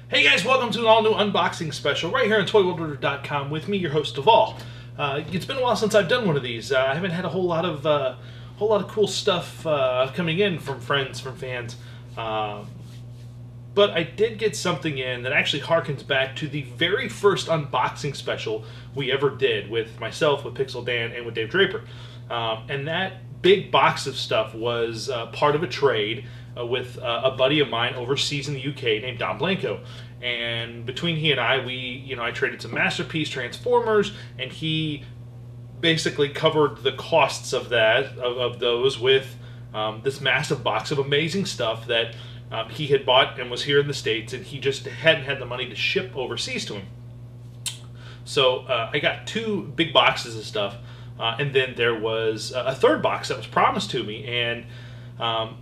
Hey guys, welcome to an all-new unboxing special right here on ToyWorldOrder.com with me, your host Devall. It's been a while since I've done one of these. I haven't had a whole lot of cool stuff coming in from friends, from fans. But I did get something in that actually harkens back to the very first unboxing special we ever did with myself, with Pixel Dan, and with Dave Draper. And that big box of stuff was part of a trade with a buddy of mine overseas in the UK named Dom Blanco. And between he and I, I traded some Masterpiece Transformers, and he basically covered the costs of those with this massive box of amazing stuff that he had bought and was here in the States, and he just hadn't had the money to ship overseas to him. So I got two big boxes of stuff, and then there was a third box that was promised to me, and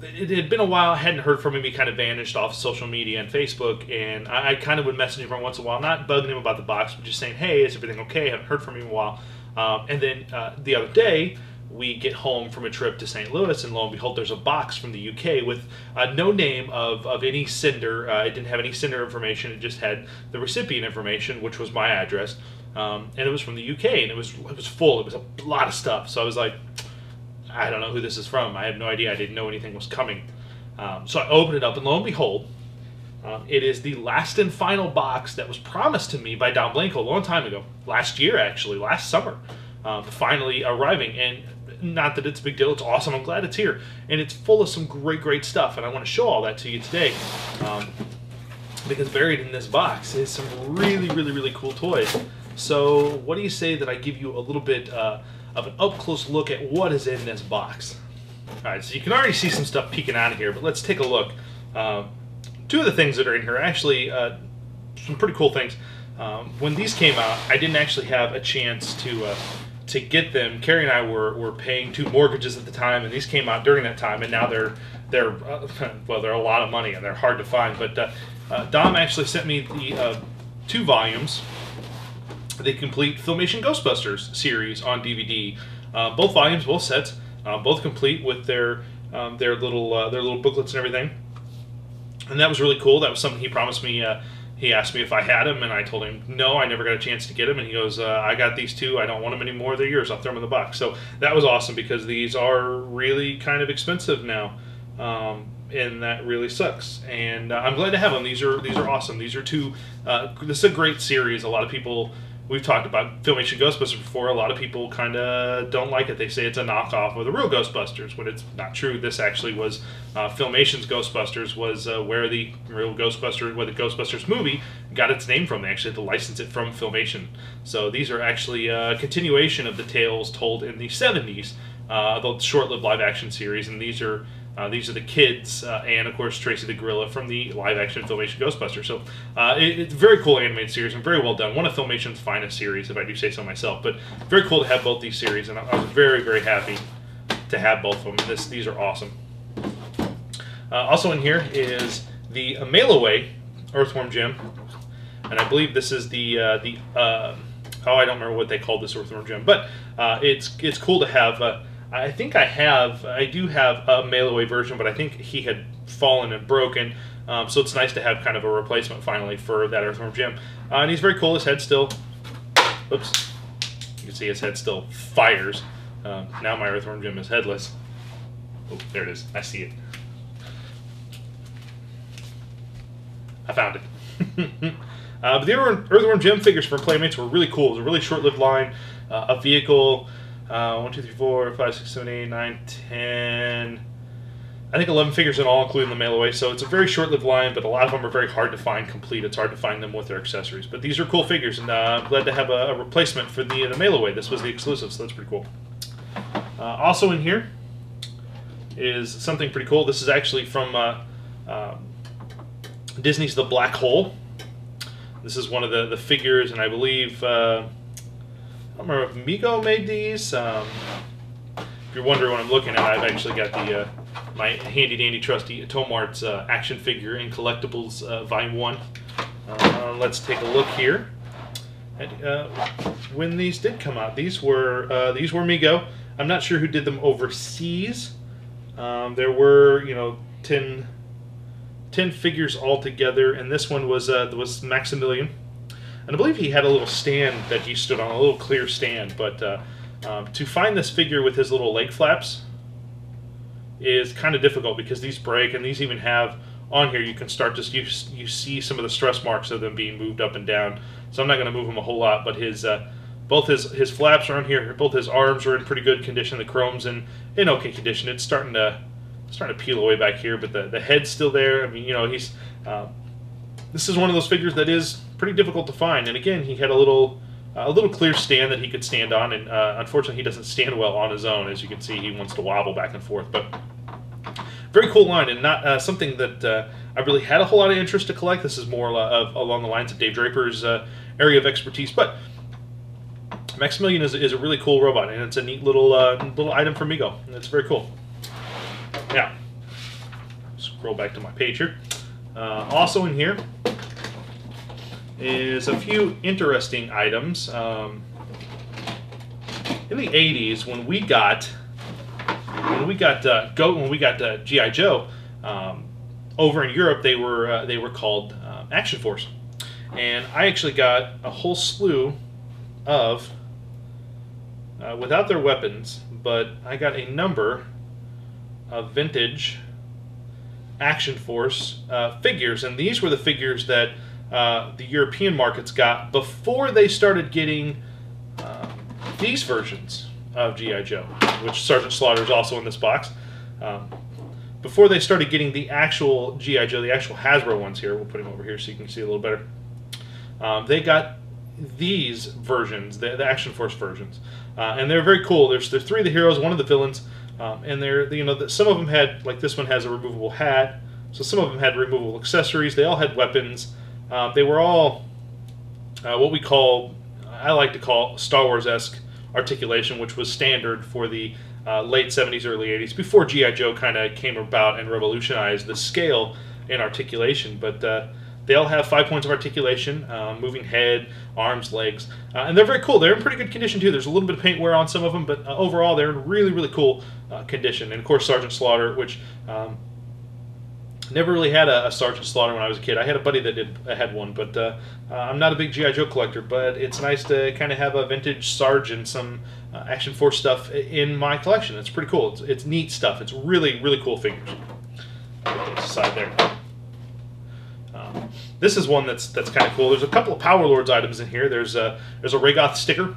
it had been a while. I hadn't heard from him. He kind of vanished off social media and Facebook, and I kind of would message him every once in a while, not bugging him about the box, but just saying, hey, is everything okay? I haven't heard from him in a while. And then the other day, we get home from a trip to St. Louis, and lo and behold, there's a box from the UK with no name of any sender. It didn't have any sender information. It just had the recipient information, which was my address. And it was from the UK, and it was full. It was a lot of stuff. So I was like, I don't know who this is from. I have no idea. I didn't know anything was coming. So I opened it up, and lo and behold, it is the last and final box that was promised to me by Dom Blanco a long time ago. Last year, actually. Last summer. Finally arriving. And not that it's a big deal. It's awesome. I'm glad it's here. And it's full of some great stuff. And I want to show all that to you today. Because buried in this box is some really cool toys. So what do you say that I give you a little bit of an up-close look at what is in this box? Alright, so you can already see some stuff peeking out of here, but let's take a look. Two of the things that are in here are actually some pretty cool things. When these came out, I didn't actually have a chance to get them. Carrie and I were paying 2 mortgages at the time, and these came out during that time, and now they're well, they're a lot of money, and they're hard to find. But Dom actually sent me the 2 volumes, the complete Filmation Ghostbusters series on DVD. Both volumes, both sets, both complete with their little booklets and everything. And that was really cool. That was something he promised me. He asked me if I had them, and I told him no, I never got a chance to get them. And he goes, I got these 2. I don't want them anymore. They're yours. I'll throw them in the box. So that was awesome, because these are really kind of expensive now. And that really sucks. And I'm glad to have them. These are awesome. These are 2. This is a great series. A lot of people. We've talked about Filmation Ghostbusters before. A lot of people kind of don't like it. They say it's a knockoff of the real Ghostbusters, when it's not true. This actually was Filmation's Ghostbusters, was where the real Ghostbusters, where the Ghostbusters movie got its name from. They actually had to license it from Filmation. So these are actually a continuation of the tales told in the 70s, the short-lived live-action series, and these are the kids, and of course Tracy the Gorilla from the live-action Filmation Ghostbusters. So it's a very cool animated series and very well done. One of Filmation's finest series, if I do say so myself. But very cool to have both these series, and I was very happy to have both of them. These are awesome. Also in here is the mail-away Earthworm Jim, and I believe this is the I don't remember what they called this Earthworm Jim, but it's cool to have. I think I do have a mail-away version, but I think he had fallen and broken, so it's nice to have kind of a replacement finally for that Earthworm Jim. And he's very cool. His head still, oops, you can see his head still fires. Now my Earthworm Jim is headless. Oh, there it is. I see it. I found it. But the Earthworm Jim figures from Playmates were really cool. It was a really short-lived line, a vehicle. 1, 2, 3, 4, 5, 6, 7, 8, 9, 10. I think 11 figures in all, including the mail-away. So it's a very short-lived line, but a lot of them are very hard to find complete. It's hard to find them with their accessories. But these are cool figures, and I'm glad to have a replacement for the mail-away. This was the exclusive, so that's pretty cool. Also in here is something pretty cool. This is actually from Disney's The Black Hole. This is one of the figures, and I believe... I don't remember if Mego made these. If you're wondering what I'm looking at, I've actually got the my handy-dandy trusty Tomart's action figure in collectibles volume 1. Let's take a look here. And, when these did come out, these were Mego. I'm not sure who did them overseas. There were, 10 10 figures altogether, and this one was Maximilian. And I believe he had a little stand that he stood on, a little clear stand. But to find this figure with his little leg flaps is kind of difficult because these break, and these even have on here, you can start to you see some of the stress marks of them being moved up and down. So I'm not going to move him a whole lot, but his both his flaps are on here. Both his arms are in pretty good condition. The chrome's in okay condition. It's starting to peel away back here, but the head's still there. I mean, he's this is one of those figures that is pretty difficult to find. And again, he had a little clear stand that he could stand on, and unfortunately, he doesn't stand well on his own. As you can see, he wants to wobble back and forth. But very cool line, and not something that I really had a whole lot of interest to collect. This is more along the lines of Dave Draper's area of expertise. But Maximilian is a really cool robot, and it's a neat little item from Mego. It's very cool. Now, scroll back to my page here. Also in here is a few interesting items. In the 80s, when we got G.I. Joe, over in Europe they were called Action Force, and I actually got a whole slew of without their weapons, but I got a number of vintage Action Force figures, and these were the figures that the European markets got before they started getting these versions of G.I. Joe, which Sergeant Slaughter is also in this box. Before they started getting the actual G.I. Joe, the actual Hasbro ones here, we'll put him over here so you can see a little better. They got these versions, the Action Force versions, and they're very cool. There's three of the heroes, one of the villains, and they're some of them had, like this one has a removable hat, so some of them had removable accessories. They all had weapons. They were all what I like to call Star Wars-esque articulation, which was standard for the late 70s, early 80s, before G.I. Joe kind of came about and revolutionized the scale in articulation. But they all have 5 points of articulation, moving head, arms, legs, and they're very cool. They're in pretty good condition too. There's a little bit of paint wear on some of them, but overall they're in really, really cool condition. And of course Sergeant Slaughter, which never really had a Sergeant Slaughter when I was a kid. I had a buddy that had one, but I'm not a big G.I. Joe collector, but it's nice to kind of have a vintage Sarge and some Action Force stuff in my collection. It's pretty cool. It's neat stuff. It's really, really cool figures. I'll put those aside there. This is one that's kind of cool. There's a couple of Power Lords items in here. There's a Raygoth sticker,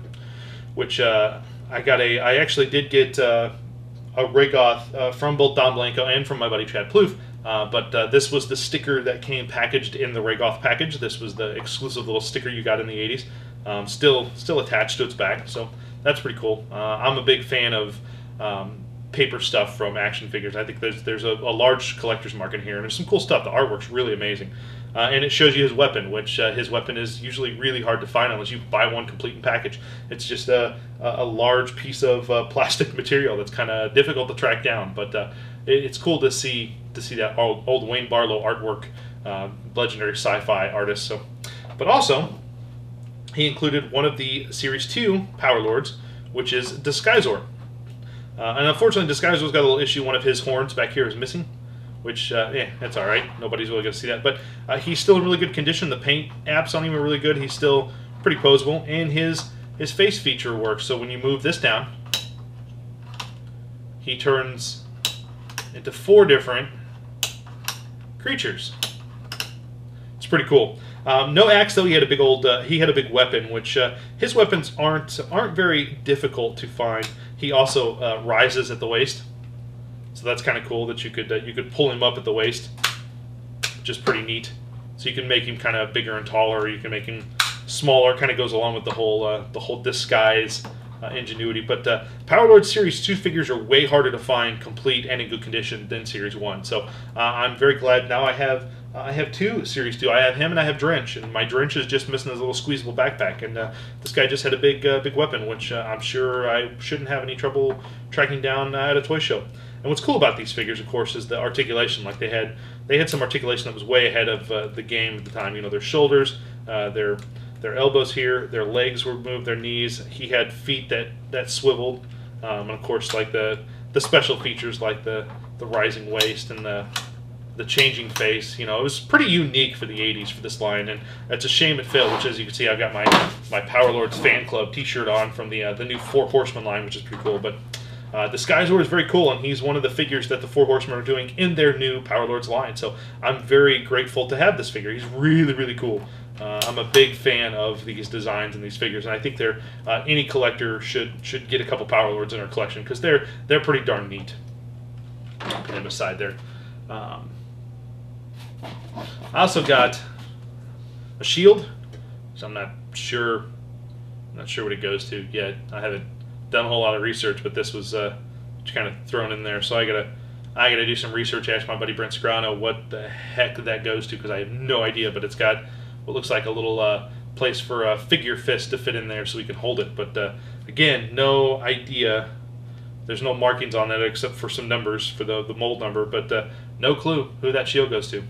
which I actually did get a Raygoth from both Dom Blanco and from my buddy Chad Plouffe. But this was the sticker that came packaged in the Raygoth package. This was the exclusive little sticker you got in the 80s, still attached to its back. So that's pretty cool. I'm a big fan of paper stuff from action figures. I think there's a large collector's market here, and there's some cool stuff. The artwork's really amazing. And it shows you his weapon, which his weapon is usually really hard to find unless you buy one complete in package. It's just a large piece of plastic material that's kind of difficult to track down, but it's cool to see that old Wayne Barlow artwork, legendary sci-fi artist. So, but also he included one of the Series 2 Power Lords, which is Disguisor. And unfortunately, Disguisor's got a little issue. One of his horns back here is missing, which, that's all right. Nobody's really going to see that. But he's still in really good condition. The paint apps on him are really good. He's still pretty poseable. And his face feature works. So when you move this down, he turns into 4 different creatures. It's pretty cool. No axe, though. He had a big weapon, which his weapons aren't very difficult to find. He also rises at the waist. So that's kind of cool that you could pull him up at the waist, which is pretty neat. So you can make him kind of bigger and taller, or you can make him smaller. Kind of goes along with the whole disguise ingenuity. But Power Lord Series 2 figures are way harder to find complete and in good condition than Series 1. So I'm very glad now I have 2 Series 2. I have him and I have Drench, and my Drench is just missing his little squeezable backpack. And this guy just had a big weapon, which I'm sure I shouldn't have any trouble tracking down at a toy show. And what's cool about these figures, of course, is the articulation. Like they had some articulation that was way ahead of the game at the time. You know, their shoulders, their elbows here, their legs were moved, their knees. He had feet that swiveled, and of course, like the special features like the rising waist and the the changing face. You know, it was pretty unique for the 80s for this line, and it's a shame it failed, which, as you can see, I've got my Power Lords fan club t-shirt on from the new Four Horsemen line, which is pretty cool. But the Skyzord is very cool, and he's one of the figures that the Four Horsemen are doing in their new Power Lords line. So I'm very grateful to have this figure. He's really, really cool. I'm a big fan of these designs and these figures, and I think they're any collector should get a couple Power Lords in their collection because they're pretty darn neat. Put him aside there. I also got a shield, so I'm not sure what it goes to yet. I haven't done a whole lot of research, but this was just kind of thrown in there. So I gotta do some research. Ask my buddy Brent Sgrano what the heck that goes to because I have no idea. But it's got what looks like a little place for a figure fist to fit in there so we can hold it. But again, no idea. There's no markings on it except for some numbers for the mold number, but no clue who that shield goes to.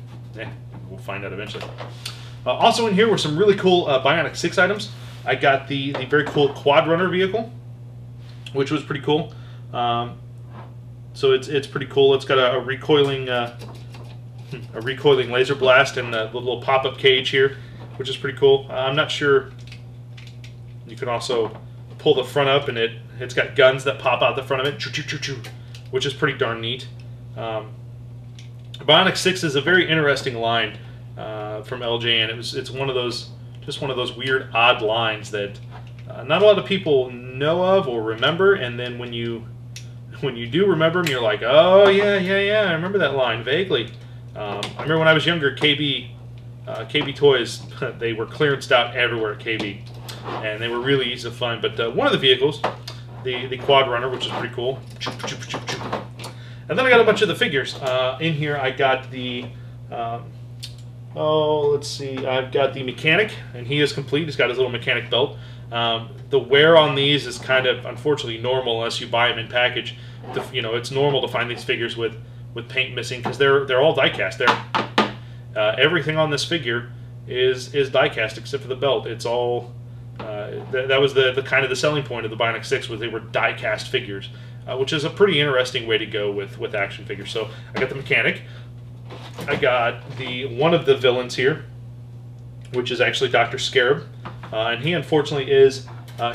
We'll find out eventually. Also in here were some really cool Bionic 6 items. I got the very cool Quad Runner vehicle, which was pretty cool. So it's pretty cool. It's got a recoiling laser blast and a little pop-up cage here, which is pretty cool. I'm not sure. You can also pull the front up, and it's got guns that pop out the front of it, which is pretty darn neat. Bionic 6 is a very interesting line from LJ, and it's one of those weird, odd lines that not a lot of people know of or remember, and then when you do remember them, you're like, oh yeah, I remember that line vaguely. I remember when I was younger, KB toys, they were clearanced out everywhere at KB, and they were really easy to find. But one of the vehicles, the Quad Runner, which is pretty cool. And then I got a bunch of the figures. In here I got the, let's see, I've got the Mechanic, and he is complete. He's got his little Mechanic belt. The wear on these is kind of, unfortunately, normal unless you buy them in package. It's normal to find these figures with paint missing because they're all die-cast. Everything on this figure is die-cast except for the belt. It's all, that was the kind of the selling point of the Bionic 6 was they were die-cast figures. Which is a pretty interesting way to go with action figures. So I got the Mechanic. I got one of the villains here, which is actually Dr. Scarab, and he unfortunately is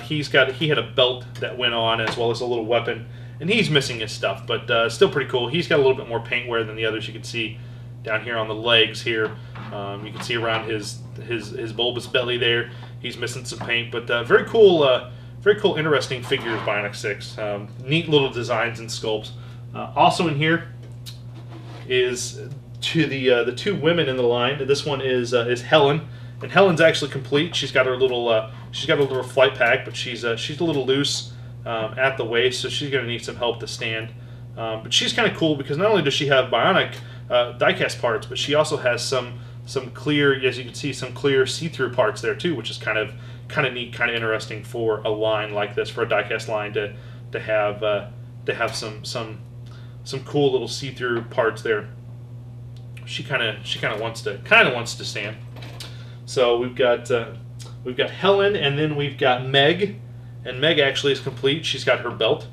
he had a belt that went on as well as a little weapon, and he's missing his stuff, but still pretty cool. He's got a little bit more paint wear than the others. You can see down here on the legs here. You can see around his bulbous belly there. He's missing some paint, but very cool. Very cool, interesting figures, Bionic 6. Neat little designs and sculpts. Also in here is to the two women in the line. This one is Helen, and Helen's actually complete. She's got her little flight pack, but she's a little loose at the waist, so she's gonna need some help to stand. But she's kind of cool because not only does she have Bionic diecast parts, but she also has some clear, as you can see, some clear see-through parts there too, which is kind of neat, kind of interesting for a line like this, for a diecast line to have some cool little see-through parts there. She kind of wants to stand. So we've got Helen, and then we've got Meg, and Meg actually is complete. She's got her belt.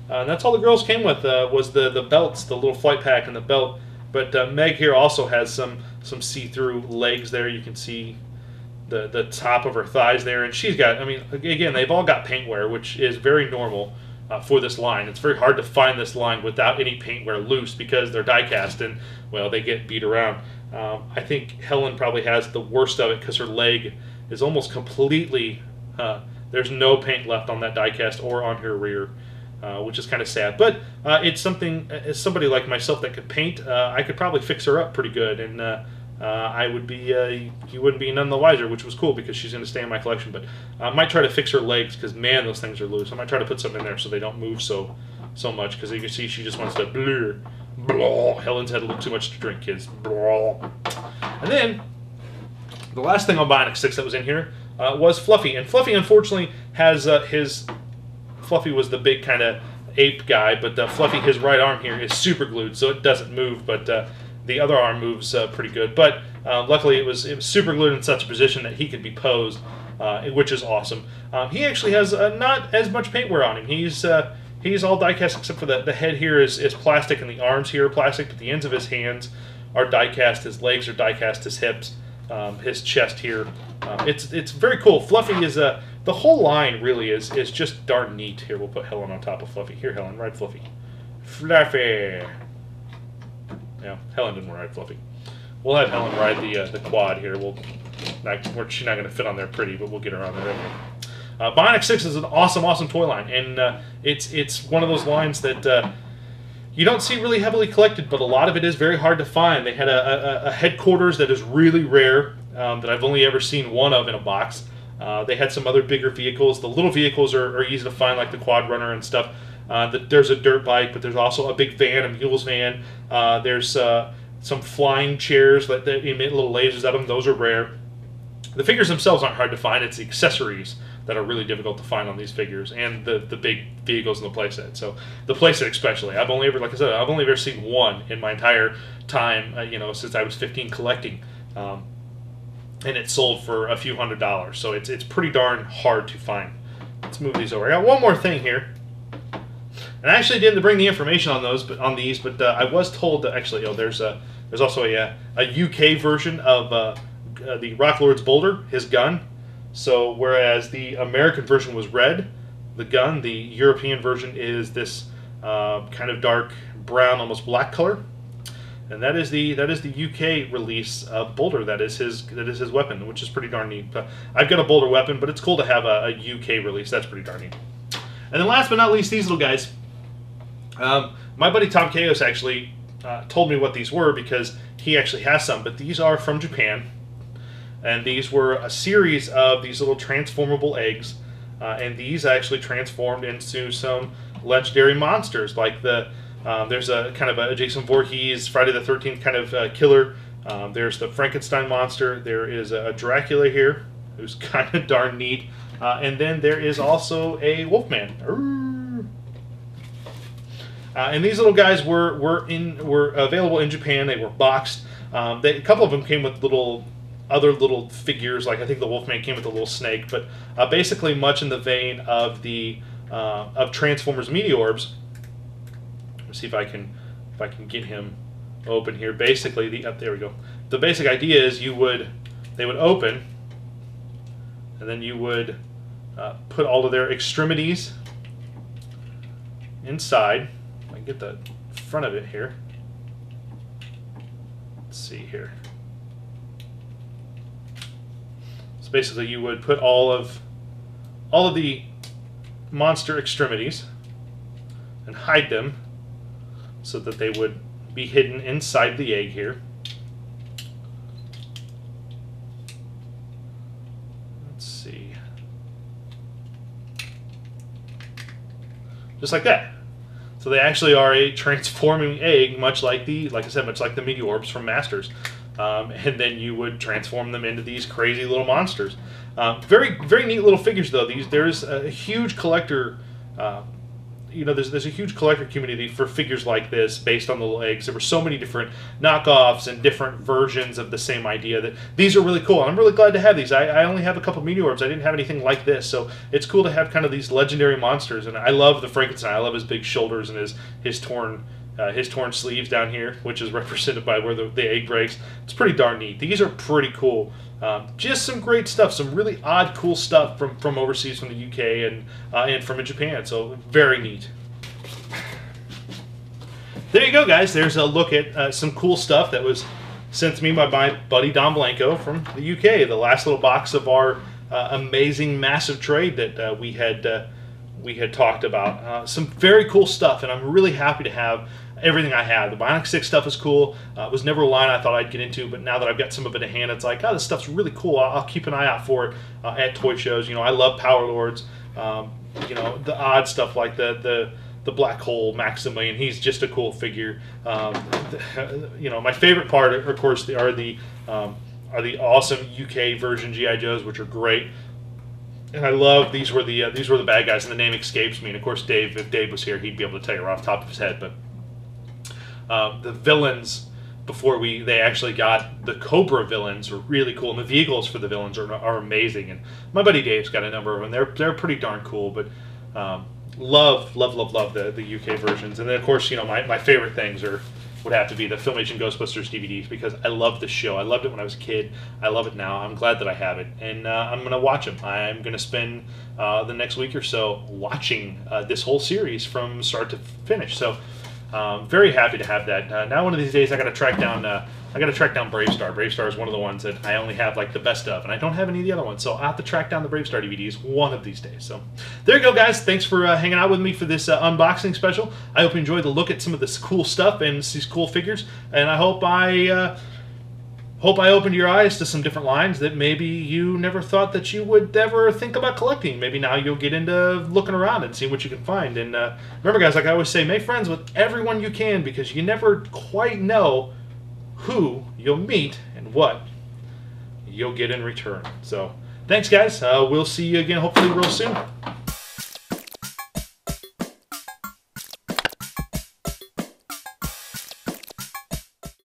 And that's all the girls came with was the belts, the little flight pack and the belt. But Meg here also has some see-through legs there. You can see the top of her thighs there, and she's got, I mean, again, they've all got paint wear, which is very normal for this line. It's very hard to find this line without any paint wear loose because they're die-cast and, well, they get beat around. I think Helen probably has the worst of it because her leg is almost completely, there's no paint left on that die-cast or on her rear. Which is kind of sad, but it's something. As somebody like myself that could paint, I could probably fix her up pretty good, and I would be. You wouldn't be none the wiser, which was cool because she's going to stay in my collection. But I might try to fix her legs because man, those things are loose. I might try to put something in there so they don't move so much because you can see she just wants to blah. Helen's had a little too much to drink, kids. Blah. And then the last thing on Bionic 6 that was in here was Fluffy, and Fluffy unfortunately has his. Fluffy was the big kind of ape guy, but Fluffy, his right arm here is super glued, so it doesn't move, but the other arm moves pretty good. But luckily it was super glued in such a position that he could be posed, which is awesome. He actually has not as much paint wear on him. He's all die-cast except for the head here is plastic and the arms here are plastic, but the ends of his hands are die cast. His legs are die cast. His hips, his chest here. It's very cool. Fluffy is the whole line really is just darn neat. Here, we'll put Helen on top of Fluffy. Here, Helen, ride Fluffy. Fluffy. Yeah, Helen didn't ride Fluffy. We'll have Helen ride the quad here. She's not going to fit on there pretty, but we'll get her on there anyway. Bionic Six is an awesome toy line, and it's one of those lines that you don't see really heavily collected, but a lot of it is very hard to find. They had a headquarters that is really rare, that I've only ever seen one of in a box. They had some other bigger vehicles. The little vehicles are easy to find, like the Quad Runner and stuff. There's a dirt bike, but there's also a big van, a mule's van. There's some flying chairs that emit little lasers at them. Those are rare. The figures themselves aren't hard to find. It's the accessories that are really difficult to find on these figures, and the big vehicles in the playset. So the playset especially, I've only ever seen one in my entire time, since I was 15 collecting, and it sold for a few $100s. So it's pretty darn hard to find. Let's move these over. I got one more thing here. And I actually didn't bring the information on these, but I was told that actually, there's also a UK version of the Rock Lord's Boulder, his gun. So whereas the American version was red, the gun, the European version is this kind of dark brown, almost black color, and that is the UK release of Boulder. That is his weapon, which is pretty darn neat. I've got a Boulder weapon, but it's cool to have a UK release. That's pretty darn neat. And then last but not least, these little guys. My buddy Tom Chaos actually told me what these were because he actually has some, but these are from Japan. And these were a series of these little transformable eggs, and these actually transformed into some legendary monsters. Like there's a kind of a Jason Voorhees, Friday the 13th kind of killer. There's the Frankenstein monster. There is a Dracula here, who's kind of darn neat. And then there is also a Wolfman. And these little guys were available in Japan. They were boxed. A couple of them came with other little figures, like I think the Wolfman came with a little snake, but basically much in the vein of of Transformers Meteorbs. Let's see if I can get him open here. Basically, there we go. The basic idea is they would open, and then you would put all of their extremities inside. I can get the front of it here. Let's see here. So basically, you would put all of the monster extremities and hide them so that they would be hidden inside the egg here. Let's see. Just like that. So they actually are a transforming egg, much like the Meteorbs from Masters. And then you would transform them into these crazy little monsters. Very, very neat little figures, though. There's a huge collector. There's a huge collector community for figures like this based on the little eggs. There were so many different knockoffs and different versions of the same idea that these are really cool. And I'm really glad to have these. I only have a couple Meteorbs. I didn't have anything like this, so it's cool to have kind of these legendary monsters. And I love the Frankenstein. I love his big shoulders and his torn sleeves down here, which is represented by where the egg breaks. It's pretty darn neat. These are pretty cool. Just some great stuff, some really odd, cool stuff from overseas, from the UK and from Japan. So very neat. There you go, guys. There's a look at some cool stuff that was sent to me by my buddy Dom Blanco from the UK. The last little box of our amazing, massive trade that we had talked about. Some very cool stuff, and I'm really happy to have everything I have. The Bionic Six stuff is cool. It was never a line I thought I'd get into, but now that I've got some of it in hand, it's like, oh, this stuff's really cool. I'll keep an eye out for it at toy shows. I love Power Lords. The odd stuff like the Black Hole Maximilian. He's just a cool figure. My favorite part, of course, are the awesome UK version GI Joes, which are great. And I love these were the bad guys, and the name escapes me. And of course, Dave, if Dave was here, he'd be able to tell you right off the top of his head. But the villains, before they actually got the Cobra villains, are really cool, and the vehicles for the villains are amazing. And my buddy Dave's got a number of them. They're pretty darn cool. But love the UK versions. And then of course, my favorite things are would have to be the Filmation Ghostbusters DVDs, because I love the show. I loved it when I was a kid. I love it now. I'm glad that I have it, and I'm going to watch them. I'm going to spend the next week or so watching this whole series from start to finish. So very happy to have that. Now one of these days I got to track down. I got to track down Bravestar. Bravestar is one of the ones that I only have like the best of, and I don't have any of the other ones. So I'll have to track down the Bravestar DVDs one of these days. So there you go, guys. Thanks for hanging out with me for this unboxing special. I hope you enjoyed the look at some of this cool stuff and these cool figures, and I hope I opened your eyes to some different lines that maybe you never thought that you would ever think about collecting. Maybe now you'll get into looking around and see what you can find. And remember, guys, like I always say, make friends with everyone you can, because you never quite know who you'll meet and what you'll get in return. So thanks, guys. We'll see you again hopefully real soon.